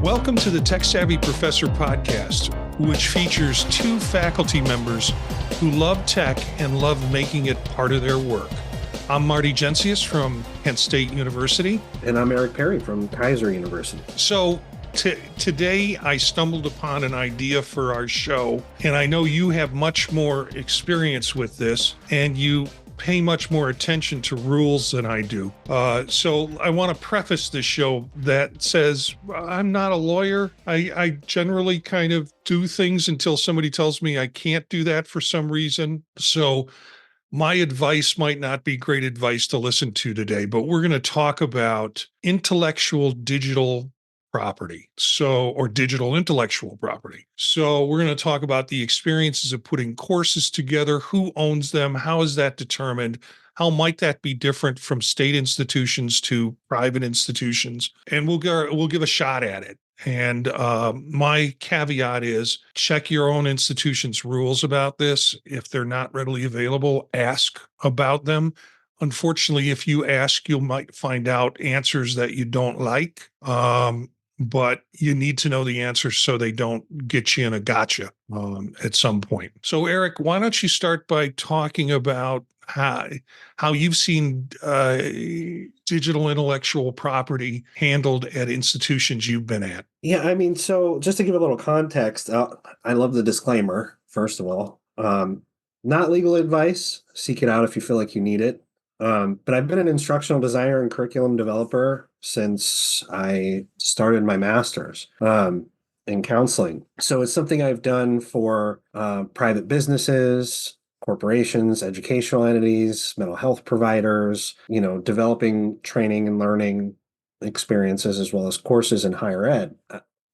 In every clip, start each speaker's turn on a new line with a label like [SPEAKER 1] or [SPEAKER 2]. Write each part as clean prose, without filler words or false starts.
[SPEAKER 1] Welcome to the Tech Savvy Professor podcast, which features two faculty members who love tech and love making it part of their work. I'm Marty from Kent State University.
[SPEAKER 2] And I'm Eric Perry from Kaiser University.
[SPEAKER 1] So today I stumbled upon an idea for our show, and I know you have much more experience with this, and you pay much more attention to rules than I do. So I want to preface this show that says I'm not a lawyer. I generally kind of do things until somebody tells me I can't do that for some reason. So my advice might not be great advice to listen to today, but we're going to talk about intellectual digital property, or digital intellectual property. So we're going to talk about the experiences of putting courses together, who owns them, how is that determined, how might that be different from state institutions to private institutions, and we'll give a shot at it. And my caveat is check your own institution's rules about this. If they're not readily available, ask about them. Unfortunately, if you ask, you might find out answers that you don't like. But you need to know the answers so they don't get you in a gotcha at some point. So, Eric, why don't you start by talking about how you've seen digital intellectual property handled at institutions you've been at?
[SPEAKER 2] Yeah, so just to give a little context, I love the disclaimer, first of all. Not legal advice. Seek it out if you feel like you need it. But I've been an instructional designer and curriculum developer since I started my master's in counseling. So it's something I've done for private businesses, corporations, educational entities, mental health providers, developing training and learning experiences as well as courses in higher ed.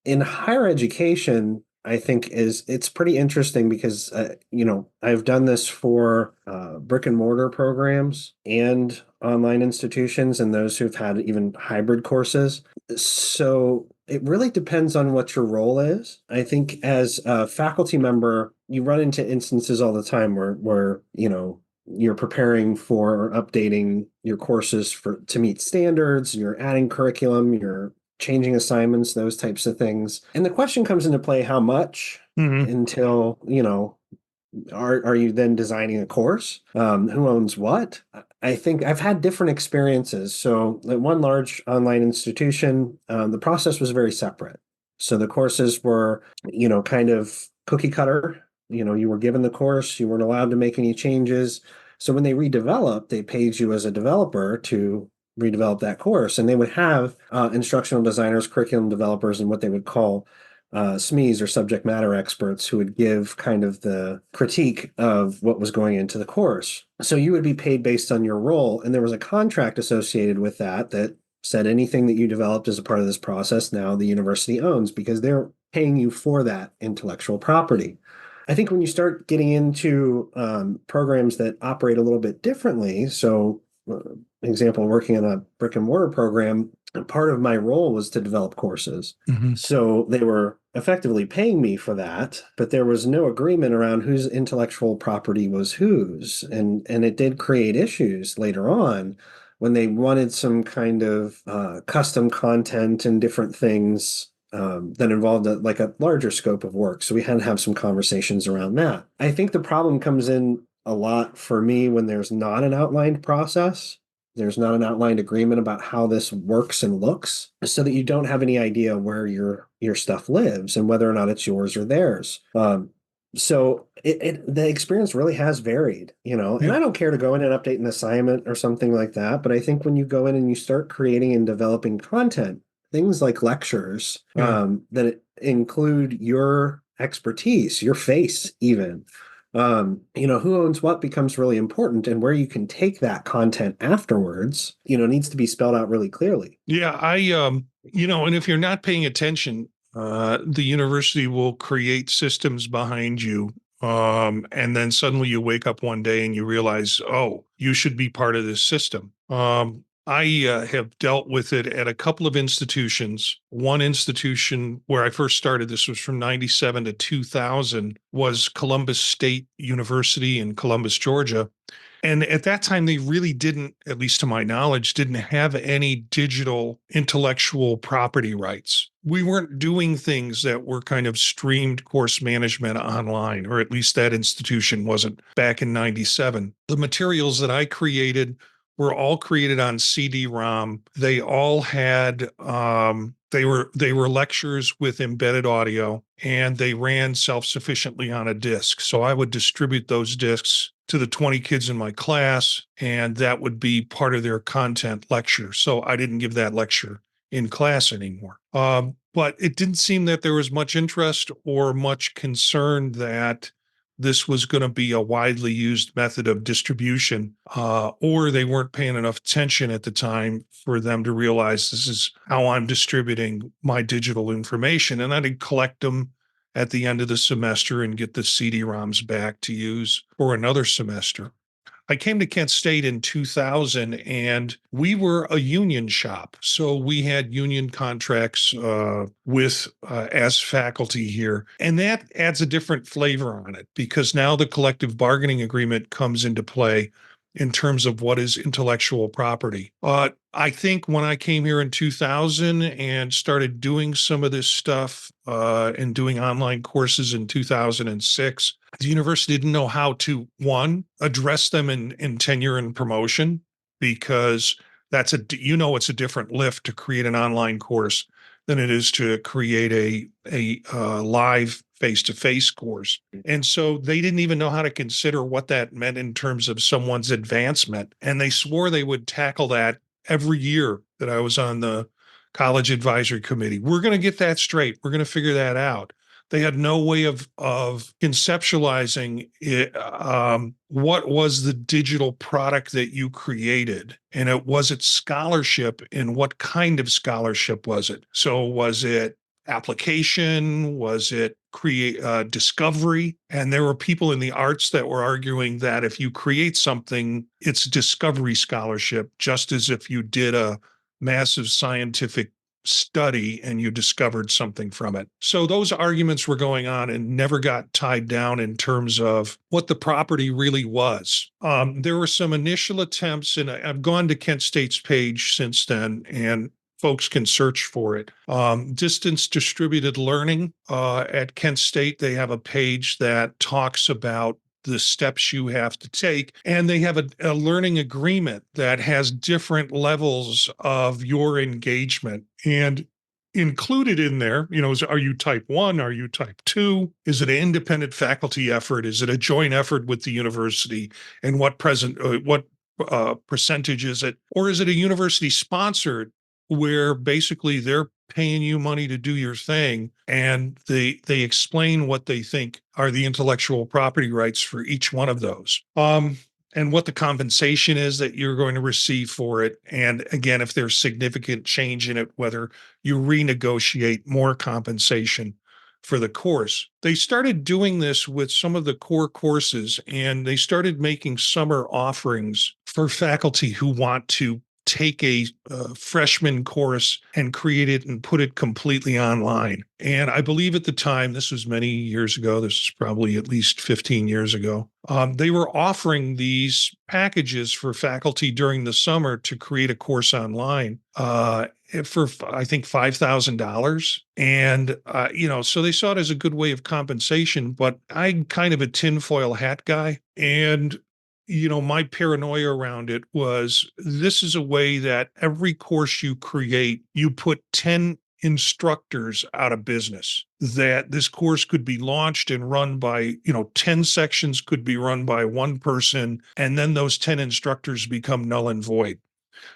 [SPEAKER 2] In higher education, I think it's pretty interesting because, I've done this for brick and mortar programs and online institutions and those who've had even hybrid courses. So it really depends on what your role is. I think as a faculty member, you run into instances all the time where you're preparing for or updating your courses to meet standards, you're adding curriculum, you're changing assignments, those types of things. And the question comes into play, how much until, are you then designing a course? Who owns what? I think I've had different experiences. So at one large online institution, the process was very separate. So the courses were, kind of cookie cutter. You were given the course, you weren't allowed to make any changes. So when they redeveloped, they paid you as a developer to redevelop that course. And they would have instructional designers, curriculum developers, and what they would call SMEs or subject matter experts who would give kind of the critique of what was going into the course. So you would be paid based on your role. And there was a contract associated with that said anything that you developed as a part of this process, now the university owns because they're paying you for that intellectual property. I think when you start getting into programs that operate a little bit differently, so example, working in a brick and mortar program, part of my role was to develop courses. So they were effectively paying me for that, but there was no agreement around whose intellectual property was whose. And it did create issues later on when they wanted some kind of custom content and different things that involved a larger scope of work. So we had to have some conversations around that. I think the problem comes in a lot for me when there's not an outlined process. There's not an outlined agreement about how this works and looks, so that you don't have any idea where your stuff lives and whether or not it's yours or theirs. So the experience really has varied, and I don't care to go in and update an assignment or something like that. But I think when you go in and you start creating and developing content, things like lectures that include your expertise, your face even, who owns what becomes really important, and where you can take that content afterwards, needs to be spelled out really clearly.
[SPEAKER 1] Yeah, and if you're not paying attention, the university will create systems behind you. And then suddenly you wake up one day and you realize, oh, you should be part of this system. I have dealt with it at a couple of institutions. One institution where I first started, this was from 97 to 2000, was Columbus State University in Columbus, Georgia. And at that time, they really didn't, at least to my knowledge, didn't have any digital intellectual property rights. We weren't doing things that were kind of streamed course management online, or at least that institution wasn't back in 97. The materials that I created were all created on CD-ROM. They all had they were lectures with embedded audio, and they ran self-sufficiently on a disk. So I would distribute those disks to the 20 kids in my class, and that would be part of their content lecture. So I didn't give that lecture in class anymore. But it didn't seem that there was much interest or much concern that this was going to be a widely used method of distribution, or they weren't paying enough attention at the time for them to realize this is how I'm distributing my digital information. And I'd collect them at the end of the semester and get the CD-ROMs back to use for another semester. I came to Kent State in 2000, and we were a union shop. So we had union contracts with as faculty here. And that adds a different flavor on it, because now the collective bargaining agreement comes into play in terms of what is intellectual property. I think when I came here in 2000 and started doing some of this stuff and doing online courses in 2006, the university didn't know how to, one, address them in tenure and promotion, because that's it's a different lift to create an online course than it is to create a live face-to-face course. And so they didn't even know how to consider what that meant in terms of someone's advancement. And they swore they would tackle that every year that I was on the college advisory committee. We're going to get that straight. We're going to figure that out. They had no way of conceptualizing it, what was the digital product that you created, and was it scholarship, and what kind of scholarship was it? So was it application? Was it create discovery? And there were people in the arts that were arguing that if you create something, it's discovery scholarship, just as if you did a massive scientific study and you discovered something from it. So those arguments were going on and never got tied down in terms of what the property really was. There were some initial attempts, and I've gone to Kent State's page since then, and folks can search for it. Distance distributed learning at Kent State, they have a page that talks about the steps you have to take. And they have a learning agreement that has different levels of your engagement. And included in there, are you type 1? Are you type 2? Is it an independent faculty effort? Is it a joint effort with the university? And what percentage is it? Or is it a university sponsored, where basically they're paying you money to do your thing, and they explain what they think are the intellectual property rights for each one of those, and what the compensation is that you're going to receive for it. And again, if there's significant change in it, whether you renegotiate more compensation for the course. They started doing this with some of the core courses, and they started making summer offerings for faculty who want to take a freshman course and create it and put it completely online. And I believe at the time, this was many years ago, this is probably at least 15 years ago, they were offering these packages for faculty during the summer to create a course online for, I think, $5,000. And, so they saw it as a good way of compensation, but I'm kind of a tinfoil hat guy. And my paranoia around it was, this is a way that every course you create, you put 10 instructors out of business. That this course could be launched and run by, 10 sections could be run by one person, and then those 10 instructors become null and void.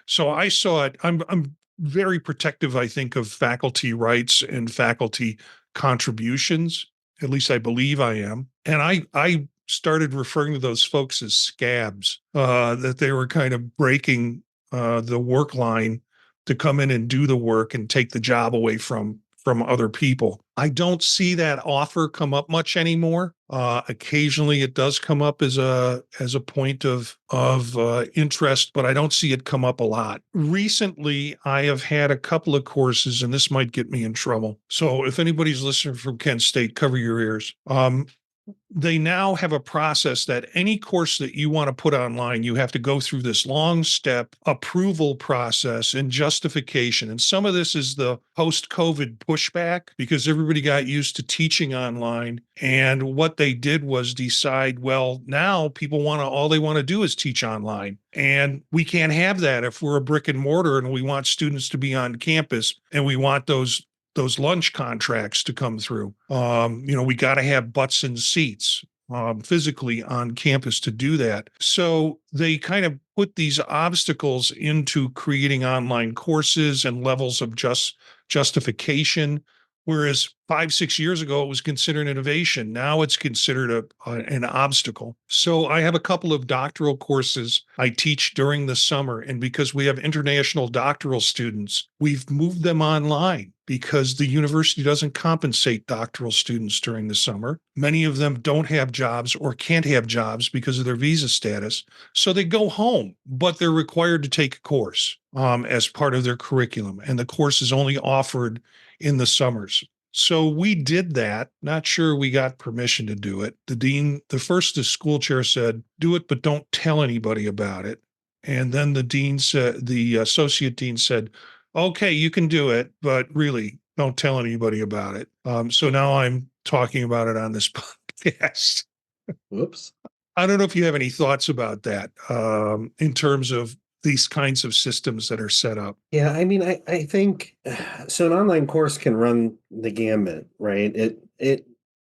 [SPEAKER 1] So I saw it. I'm very protective, I think, of faculty rights and faculty contributions. At least I believe I am. And I started referring to those folks as scabs, that they were kind of breaking the work line to come in and do the work and take the job away from other people. I don't see that offer come up much anymore. Occasionally it does come up as a point of interest, but I don't see it come up a lot. Recently, I have had a couple of courses, and this might get me in trouble. So if anybody's listening from Kent State, cover your ears. they now have a process that any course that you want to put online, you have to go through this long step approval process and justification. And some of this is the post COVID pushback because everybody got used to teaching online. And what they did was decide, well, now people want to, all they want to do is teach online. And we can't have that if we're a brick and mortar and we want students to be on campus and we want those lunch contracts to come through. We got to have butts in seats physically on campus to do that. So they kind of put these obstacles into creating online courses and levels of justification. Whereas 5, 6 years ago, it was considered innovation. Now it's considered an obstacle. So I have a couple of doctoral courses I teach during the summer. And because we have international doctoral students, we've moved them online because the university doesn't compensate doctoral students during the summer. Many of them don't have jobs or can't have jobs because of their visa status. So they go home, but they're required to take a course as part of their curriculum. And the course is only offered in the summers. So we did that. Not sure we got permission to do it. The school chair said, do it, but don't tell anybody about it. And then the associate dean said, okay, you can do it, but really don't tell anybody about it. So now I'm talking about it on this podcast.
[SPEAKER 2] Whoops.
[SPEAKER 1] I don't know if you have any thoughts about that in terms of these kinds of systems that are set up.
[SPEAKER 2] Yeah, I mean, I think so. An online course can run the gambit, right?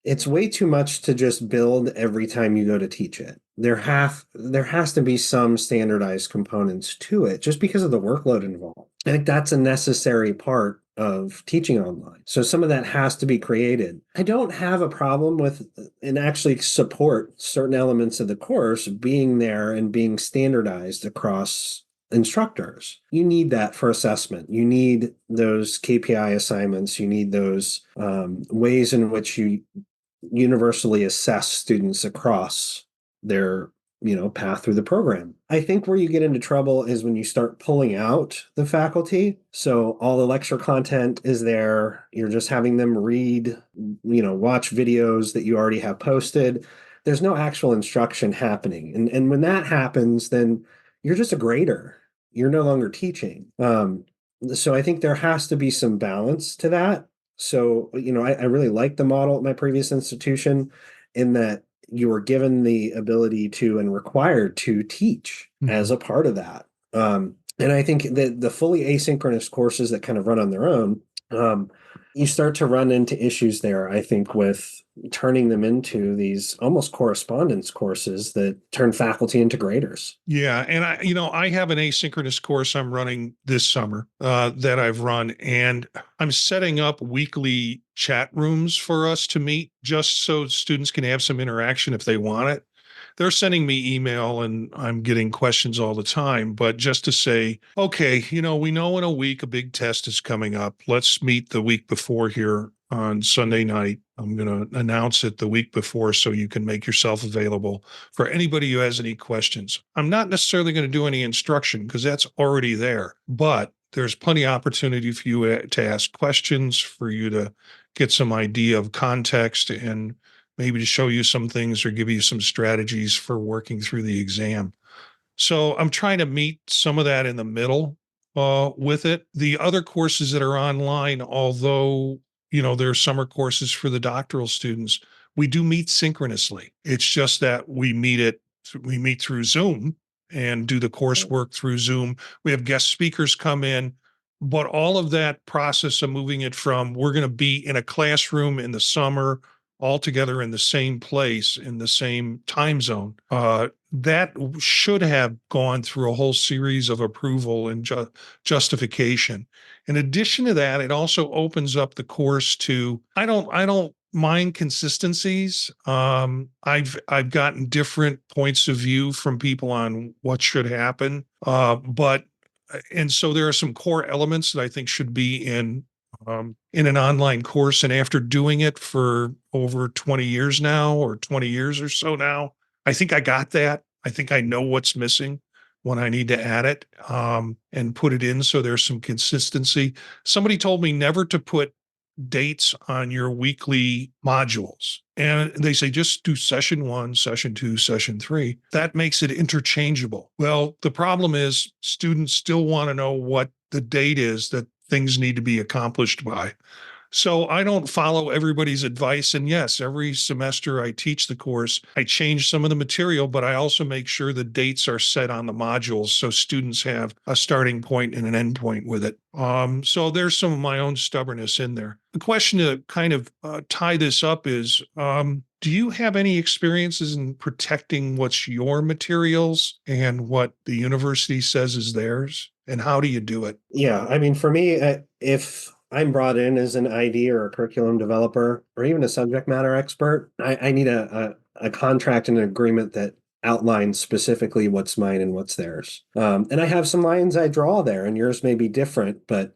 [SPEAKER 2] It's way too much to just build every time you go to teach it. There has to be some standardized components to it, just because of the workload involved. I think that's a necessary part of teaching online. So some of that has to be created. I don't have a problem with and actually support certain elements of the course being there and being standardized across instructors. You need that for assessment. You need those KPI assignments. You need those ways in which you universally assess students across their path through the program. I think where you get into trouble is when you start pulling out the faculty. So all the lecture content is there. You're just having them read, watch videos that you already have posted. There's no actual instruction happening. And when that happens, then you're just a grader. You're no longer teaching. So I think there has to be some balance to that. So, I really liked the model at my previous institution in that you were given the ability to and required to teach as a part of that. And I think that the fully asynchronous courses that kind of run on their own, you start to run into issues there, I think, with turning them into these almost correspondence courses that turn faculty into graders.
[SPEAKER 1] Yeah, and I have an asynchronous course I'm running this summer that I've run, and I'm setting up weekly chat rooms for us to meet just so students can have some interaction if they want it. They're sending me email and I'm getting questions all the time, but just to say, okay, we know in a week a big test is coming up. Let's meet the week before here on Sunday night. I'm going to announce it the week before so you can make yourself available for anybody who has any questions. I'm not necessarily going to do any instruction because that's already there, but there's plenty of opportunity for you to ask questions, for you to get some idea of context and maybe to show you some things or give you some strategies for working through the exam. So I'm trying to meet some of that in the middle with it. The other courses that are online, although, there are summer courses for the doctoral students, we do meet synchronously. It's just that we meet through Zoom and do the coursework through Zoom. We have guest speakers come in, but all of that process of moving it from we're going to be in a classroom in the summer all together in the same place in the same time zone. That should have gone through a whole series of approval and justification. In addition to that, it also opens up the course to I don't mind consistencies. I've gotten different points of view from people on what should happen, but and so there are some core elements that I think should be in an online course. And after doing it for over 20 years now, or 20 years or so now, I think I got that. I think I know what's missing when I need to add it and put it in so there's some consistency. Somebody told me never to put dates on your weekly modules. And they say, just do session 1, session 2, session 3. That makes it interchangeable. Well, the problem is students still want to know what the date is that things need to be accomplished by. So I don't follow everybody's advice. And yes, every semester I teach the course, I change some of the material, but I also make sure the dates are set on the modules so students have a starting point and an end point with it. So there's some of my own stubbornness in there. The question to kind of tie this up is, do you have any experiences in protecting what's your materials and what the university says is theirs? And how do you do it?
[SPEAKER 2] Yeah, I mean, for me, if I'm brought in as an ID or a curriculum developer or even a subject matter expert, I need a contract and an agreement that outlines specifically what's mine and what's theirs. And I have some lines I draw there, and yours may be different, but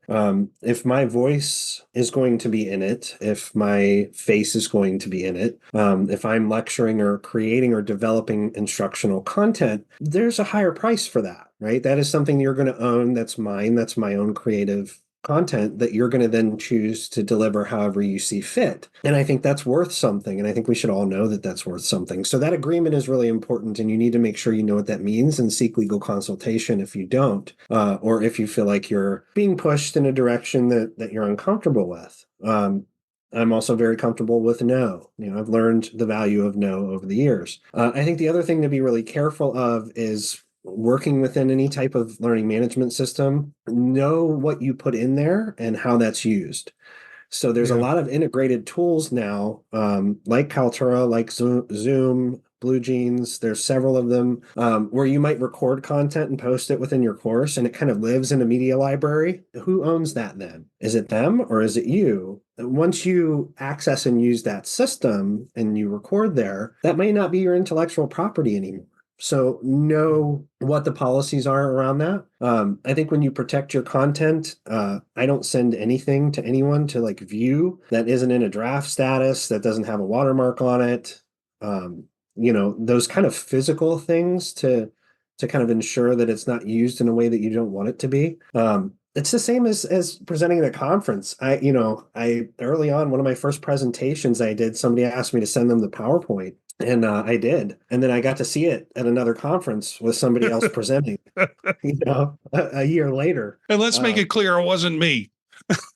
[SPEAKER 2] if my voice is going to be in it, if my face is going to be in it, if I'm lecturing or creating or developing instructional content, there's a higher price for that, right? That is something you're going to own. That's mine. That's my own creative content that you're going to then choose to deliver however you see fit. And I think that's worth something. And I think we should all know that that's worth something. So that agreement is really important. And you need to make sure you know what that means and seek legal consultation if you don't, or if you feel like you're being pushed in a direction that you're uncomfortable with. I'm also very comfortable with no. I've learned the value of no over the years. I think the other thing to be really careful of is working within any type of learning management system, know what you put in there and how that's used. So there's a
[SPEAKER 1] Yeah.
[SPEAKER 2] lot of integrated tools now, like Kaltura, like Zoom, Blue Jeans. There's several of them where you might record content and post it within your course, and it kind of lives in a media library. Who owns that then? Is it them or is it you? Once you access and use that system and you record there, that may not be your intellectual property anymore. So know what the policies are around that. I think when you protect your content, I don't send anything to anyone to like view that isn't in a draft status, that doesn't have a watermark on it. Those kind of physical things to kind of ensure that it's not used in a way that you don't want it to be. It's the same as presenting at a conference. I early on, one of my first presentations I did, somebody asked me to send them the PowerPoint. And I did. And then I got to see it at another conference with somebody else presenting, a year later.
[SPEAKER 1] And let's make it clear, it wasn't me.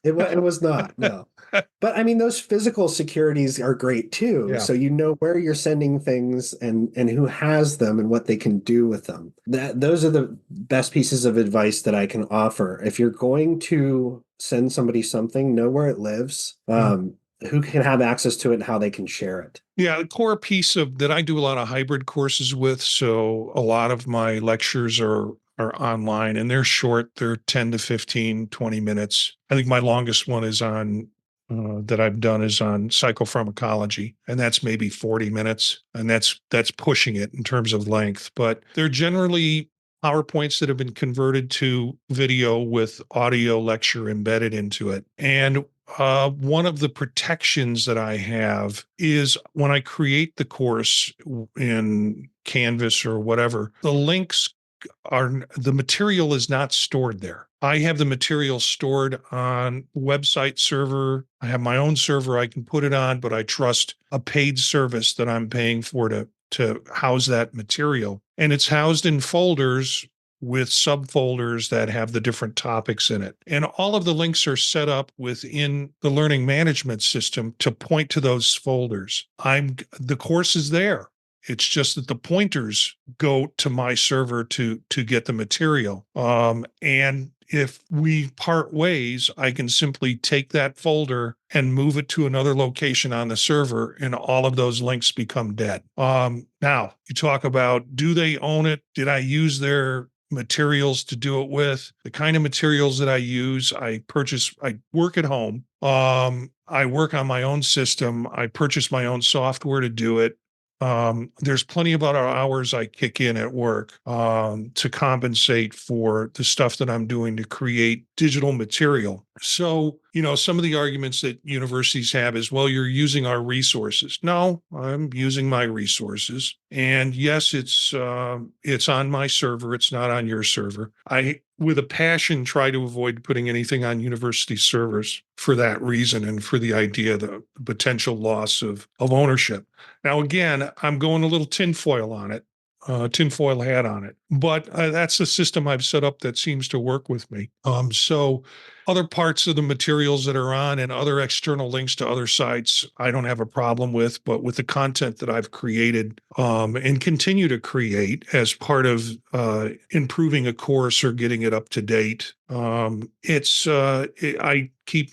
[SPEAKER 2] It was not, no. But I mean, those physical securities are great too.
[SPEAKER 1] Yeah.
[SPEAKER 2] So you know where you're sending things and who has them and what they can do with them. Those are the best pieces of advice that I can offer. If you're going to send somebody something, know where it lives. Who can have access to it and how they can share it.
[SPEAKER 1] Yeah, the core piece of that I do a lot of hybrid courses with. So a lot of my lectures are online and they're short. They're 10 to 15, 20 minutes. I think my longest one is on that I've done is on psychopharmacology, and that's maybe 40 minutes. And that's pushing it in terms of length. But they're generally PowerPoints that have been converted to video with audio lecture embedded into it. And one of the protections that I have is when I create the course in Canvas or whatever, the material is not stored there. I have the material stored on website server. I have my own server I can put it on, but I trust a paid service that I'm paying for to house that material. And it's housed in folders with subfolders that have the different topics in it. And all of the links are set up within the learning management system to point to those folders. The course is there. It's just that the pointers go to my server to get the material. And if we part ways, I can simply take that folder and move it to another location on the server, and all of those links become dead. Now, you talk about, do they own it? Did I use their materials to do it with? The kind of materials that I use, I work at home. I work on my own system. I purchase my own software to do it. There's plenty of other hours I kick in at work to compensate for the stuff that I'm doing to create digital material. So, some of the arguments that universities have is, well, you're using our resources. No, I'm using my resources. And yes, it's on my server. It's not on your server. with a passion, try to avoid putting anything on university servers for that reason and for the idea, the potential loss of ownership. Now, again, I'm going a little tinfoil on it, tinfoil hat on it, but that's the system I've set up that seems to work with me. So other parts of the materials that are on and other external links to other sites, I don't have a problem with, but with the content that I've created and continue to create as part of improving a course or getting it up to date, I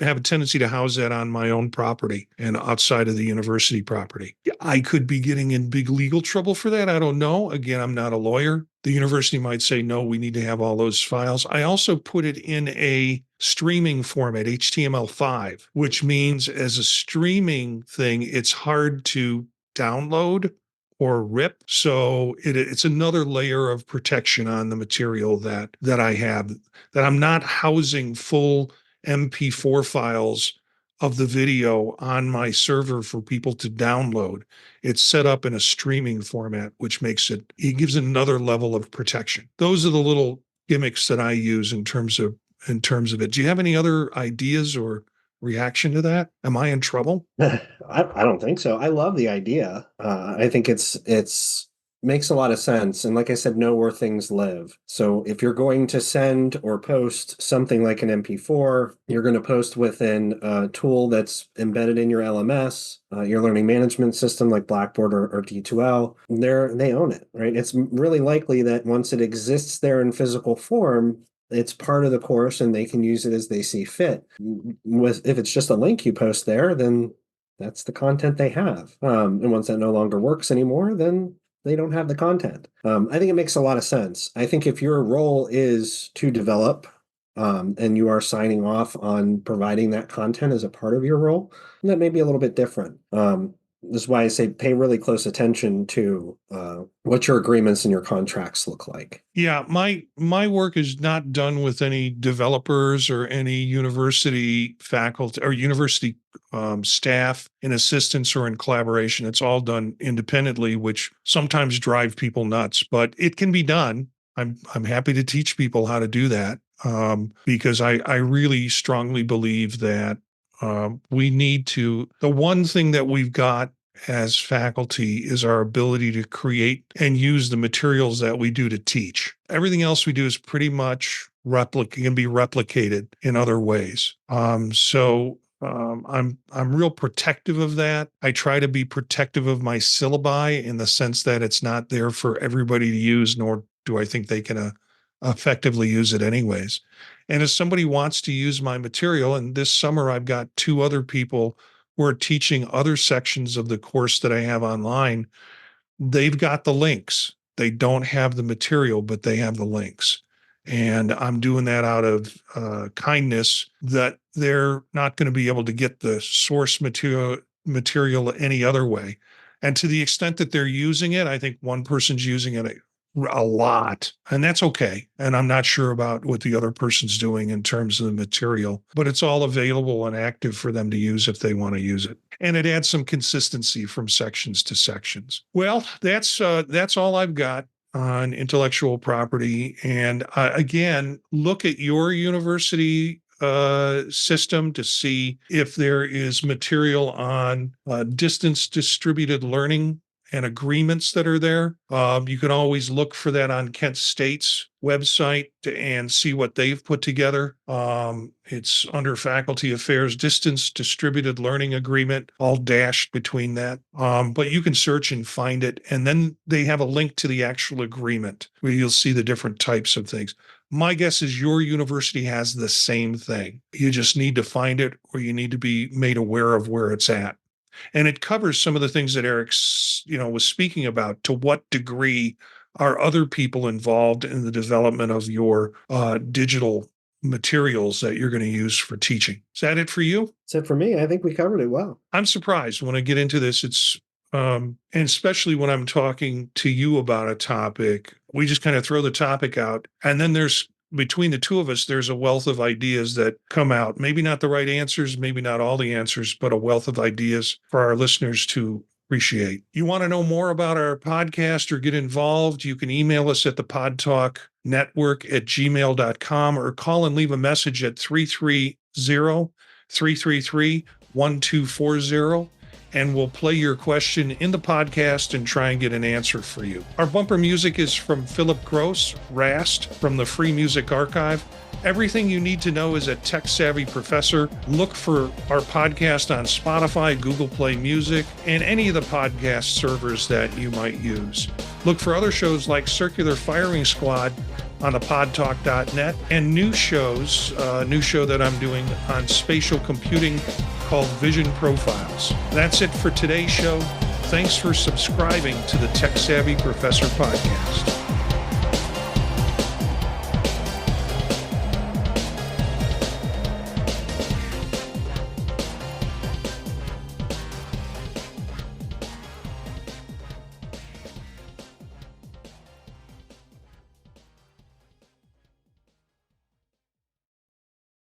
[SPEAKER 1] have a tendency to house that on my own property and outside of the university property. I could be getting in big legal trouble for that. I don't know. Again, I'm not a lawyer. The university might say, no, we need to have all those files. I also put it in a streaming format, HTML5, which means as a streaming thing, it's hard to download or rip. So it's another layer of protection on the material that I have, that I'm not housing full MP4 files of the video on my server for people to download. It's set up in a streaming format, which it gives another level of protection. Those are the little gimmicks that I use in terms of it. Do you have any other ideas or reaction to that? Am I in trouble?
[SPEAKER 2] I don't think so. I love the idea. I think it's makes a lot of sense. And like I said, know where things live. So if you're going to send or post something like an MP4, you're going to post within a tool that's embedded in your LMS, your learning management system like Blackboard or D2L. They own it, right? It's really likely that once it exists there in physical form, it's part of the course and they can use it as they see fit. If it's just a link you post there, then that's the content they have. And once that no longer works anymore, then they don't have the content. I think it makes a lot of sense. I think if your role is to develop, and you are signing off on providing that content as a part of your role, that may be a little bit different. This is why I say pay really close attention to what your agreements and your contracts look like.
[SPEAKER 1] Yeah, my work is not done with any developers or any university faculty or university staff in assistance or in collaboration. It's all done independently, which sometimes drive people nuts, but it can be done. I'm happy to teach people how to do that because I really strongly believe that we need to. The one thing that we've got as faculty is our ability to create and use the materials that we do to teach. Everything else we do is pretty much can be replicated in other ways. I'm real protective of that. I try to be protective of my syllabi in the sense that it's not there for everybody to use, nor do I think they can effectively use it anyways. And if somebody wants to use my material, and this summer I've got two other people who are teaching other sections of the course that I have online, they've got the links. They don't have the material, but they have the links. And I'm doing that out of kindness that they're not going to be able to get the source material any other way. And to the extent that they're using it, I think one person's using it a lot, and that's okay. And I'm not sure about what the other person's doing in terms of the material, but it's all available and active for them to use if they want to use it. And it adds some consistency from sections to sections. Well, that's all I've got on intellectual property. And again, look at your university system to see if there is material on distance distributed learning and agreements that are there. You can always look for that on Kent State's website and see what they've put together. It's under Faculty Affairs, Distance Distributed Learning Agreement, all dashed between that. But you can search and find it. And then they have a link to the actual agreement where you'll see the different types of things. My guess is your university has the same thing. You just need to find it, or you need to be made aware of where it's at. And it covers some of the things that Eric, was speaking about. To what degree are other people involved in the development of your digital materials that you're going to use for teaching? Is that it for you?
[SPEAKER 2] That's it for me. I think we covered it well.
[SPEAKER 1] I'm surprised when I get into this. It's and especially when I'm talking to you about a topic, we just kind of throw the topic out, and then between the two of us, there's a wealth of ideas that come out. Maybe not the right answers, maybe not all the answers, but a wealth of ideas for our listeners to appreciate. You want to know more about our podcast or get involved, you can email us at the podtalknetwork@gmail.com or call and leave a message at 330-333-1240. And we'll play your question in the podcast and try and get an answer for you. Our bumper music is from Philip Gross, Rast, from the Free Music Archive. Everything you need to know is at Tech Savvy Professor. Look for our podcast on Spotify, Google Play Music, and any of the podcast servers that you might use. Look for other shows like Circular Firing Squad on the podtalk.net and new shows, new show that I'm doing on spatial computing called Vision Profiles. That's it for today's show. Thanks for subscribing to the Tech Savvy Professor podcast.